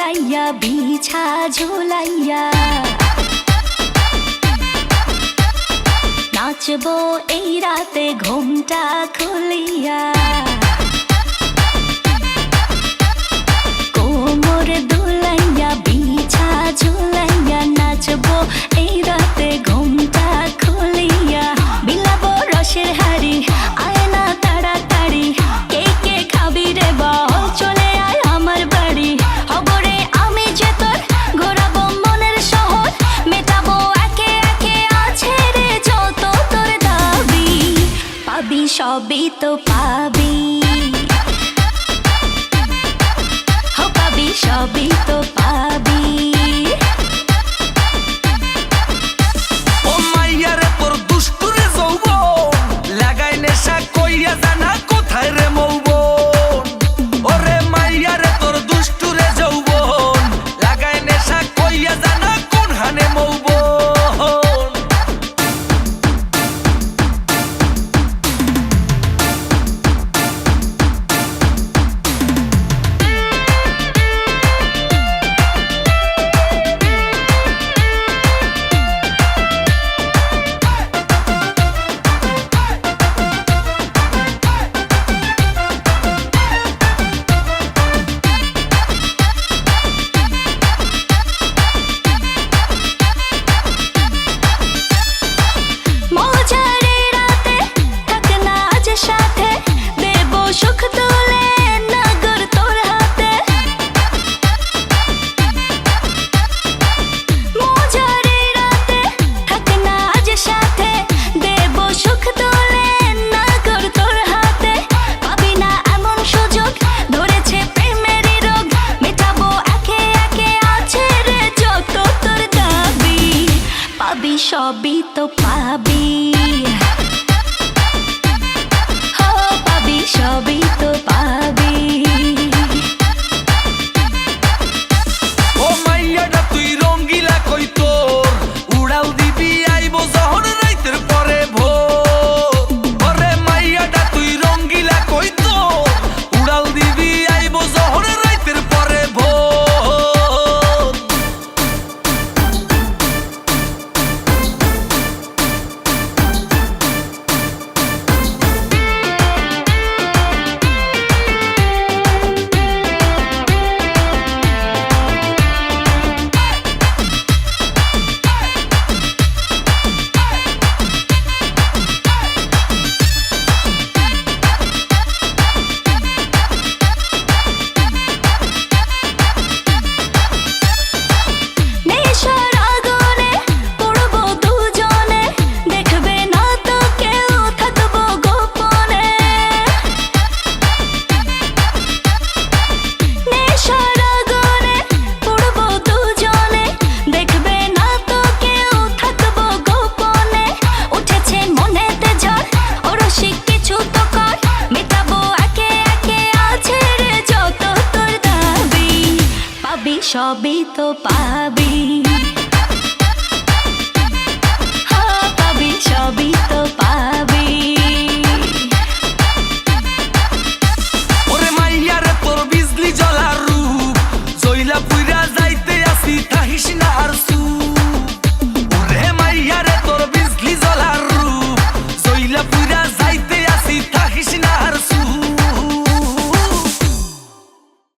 বুলাইয়া বিছা ঝুলাইয়া নাচবো এই রাতে ঘুমটা খুলিয়া কোমর দুলাইয়া বিছা ঝুলাইয়া নাচবো এই রাতে ঘুমটা খুলিয়া বিলাবো রসের হাড়ি আয় না তাড়াতাড়ি কে কে খাবি রে বল চলে আয় আমার বাড়ি হবরে আমি যে তোর ঘোরাবো মনের শহর মেটাবো একে একে আছে রে যত তোর দাবি পাবি সবই তো পাবি সবই তো পাবি ও মাইয়ারে তোর দুষ্টুরে যৌবন লাগাই নেশা কইয়া জানা কোথায় রে মৌবন ওরে মাইয়ারে তোর দুষ্টুরে যৌবন লাগাই নেশা কইয়া জানা কোন হানে মৌবন সবই তো পাবি হো পাবি সবই তো পাবি ও মাইয়াটা তুই রঙ্গিলা কই তোর উড়াল দিবি আইবো যখন রাইতের পরে ভোর ওরে মাইয়াটা তুই রঙ্গিলা কই তোর উড়াল দিবি আইবো যখন রাইতের পরে ভোর সবই তো পাবি